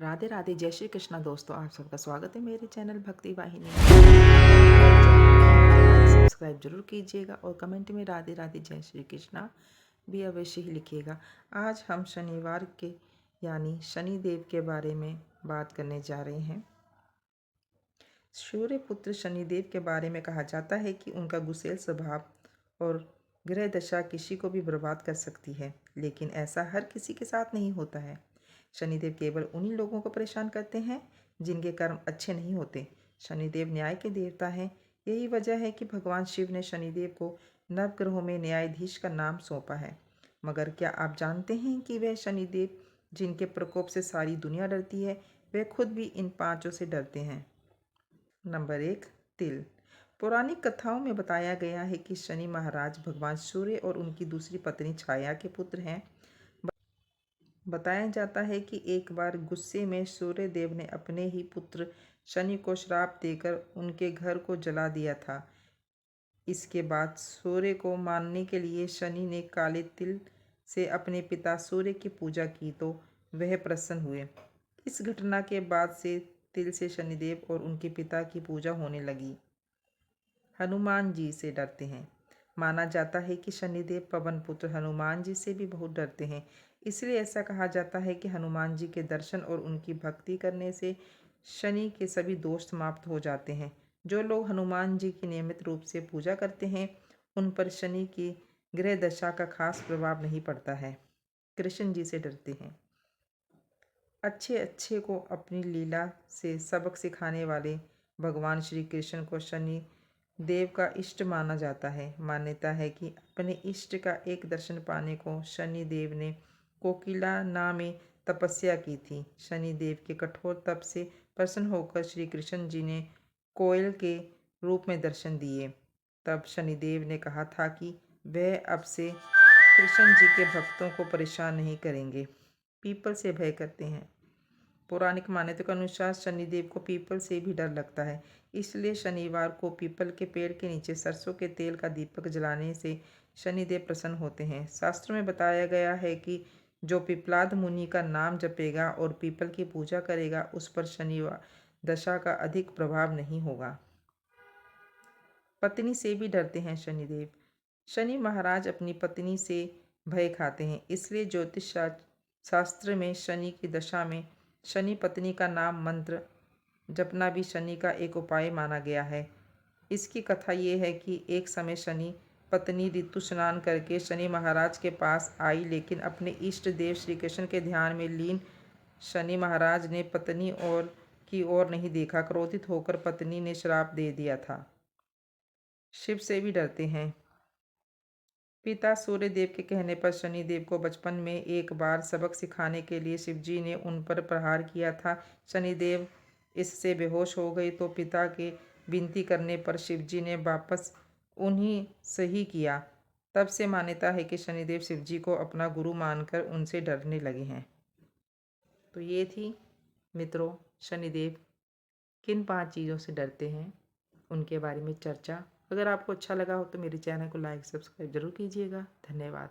राधे राधे, जय श्री कृष्णा दोस्तों। आप सबका स्वागत है मेरे चैनल भक्ति वाहिनी में। सब्सक्राइब जरूर कीजिएगा और कमेंट में राधे राधे जय श्री कृष्णा भी अवश्य ही लिखिएगा। आज हम शनिवार के यानी शनिदेव के बारे में बात करने जा रहे हैं। सूर्य पुत्र शनिदेव के बारे में कहा जाता है कि उनका गुस्सैल स्वभाव और ग्रह दशा किसी को भी बर्बाद कर सकती है, लेकिन ऐसा हर किसी के साथ नहीं होता है। शनिदेव केवल उन्हीं लोगों को परेशान करते हैं जिनके कर्म अच्छे नहीं होते। शनिदेव न्याय के देवता हैं। यही वजह है कि भगवान शिव ने शनिदेव को नवग्रहों में न्यायाधीश का नाम सौंपा है। मगर क्या आप जानते हैं कि वह शनिदेव जिनके प्रकोप से सारी दुनिया डरती है, वे खुद भी इन पांचों से डरते हैं। नंबर 1, तिल। पौराणिक कथाओं में बताया गया है कि शनि महाराज भगवान सूर्य और उनकी दूसरी पत्नी छाया के पुत्र हैं। बताया जाता है कि एक बार गुस्से में सूर्य देव ने अपने ही पुत्र शनि को श्राप देकर उनके घर को जला दिया था। इसके बाद सूर्य को मानने के लिए शनि ने काले तिल से अपने पिता सूर्य की पूजा की तो वह प्रसन्न हुए। इस घटना के बाद से तिल से शनिदेव और उनके पिता की पूजा होने लगी। हनुमान जी से डरते हैं। माना जाता है कि शनिदेव पवन पुत्र हनुमान जी से भी बहुत डरते हैं। इसलिए ऐसा कहा जाता है कि हनुमान जी के दर्शन और उनकी भक्ति करने से शनि के सभी दोष समाप्त हो जाते हैं। जो लोग हनुमान जी की नियमित रूप से पूजा करते हैं, उन पर शनि की ग्रह दशा का खास प्रभाव नहीं पड़ता है। कृष्ण जी से डरते हैं। अच्छे अच्छे को अपनी लीला से सबक सिखाने वाले भगवान श्री कृष्ण को शनि देव का इष्ट माना जाता है। मान्यता है कि अपने इष्ट का एक दर्शन पाने को शनि देव ने कोकिला नाम में तपस्या की थी। शनि देव के कठोर तप से प्रसन्न होकर श्री कृष्ण जी ने कोयल के रूप में दर्शन दिए। तब शनिदेव ने कहा था कि वह अब से कृष्ण जी के भक्तों को परेशान नहीं करेंगे। पीपल से भय करते हैं। पौराणिक मान्यता के अनुसार शनिदेव को पीपल से भी डर लगता है। इसलिए शनिवार को पीपल के पेड़ के नीचे सरसों के तेल का दीपक जलाने से शनिदेव प्रसन्न होते हैं। शास्त्रों में बताया गया है कि जो पिपलाद मुनि का नाम जपेगा और पीपल की पूजा करेगा, उस पर शनिवार दशा का अधिक प्रभाव नहीं होगा। पत्नी से भी डरते हैं शनिदेव। शनि महाराज अपनी पत्नी से भय खाते हैं। इसलिए ज्योतिष शास्त्र में शनि की दशा में शनि पत्नी का नाम मंत्र जपना भी शनि का एक उपाय माना गया है। इसकी कथा ये है कि एक समय शनि पत्नी ऋतु स्नान करके शनि महाराज के पास आई, लेकिन अपने इष्ट देव श्री कृष्ण के ध्यान में लीन शनि महाराज ने पत्नी की ओर नहीं देखा। क्रोधित होकर पत्नी ने श्राप दे दिया था। शिव से भी डरते हैं। पिता सूर्यदेव के कहने पर शनिदेव को बचपन में एक बार सबक सिखाने के लिए शिवजी ने उन पर प्रहार किया था। शनिदेव इससे बेहोश हो गए तो पिता के विनती करने पर शिवजी ने वापस उन्हीं सही किया। तब से मान्यता है कि शनिदेव शिवजी को अपना गुरु मानकर उनसे डरने लगे हैं। तो ये थी मित्रों, शनिदेव किन 5 चीज़ों से डरते हैं उनके बारे में चर्चा। अगर आपको अच्छा लगा हो तो मेरे चैनल को लाइक सब्सक्राइब जरूर कीजिएगा। धन्यवाद।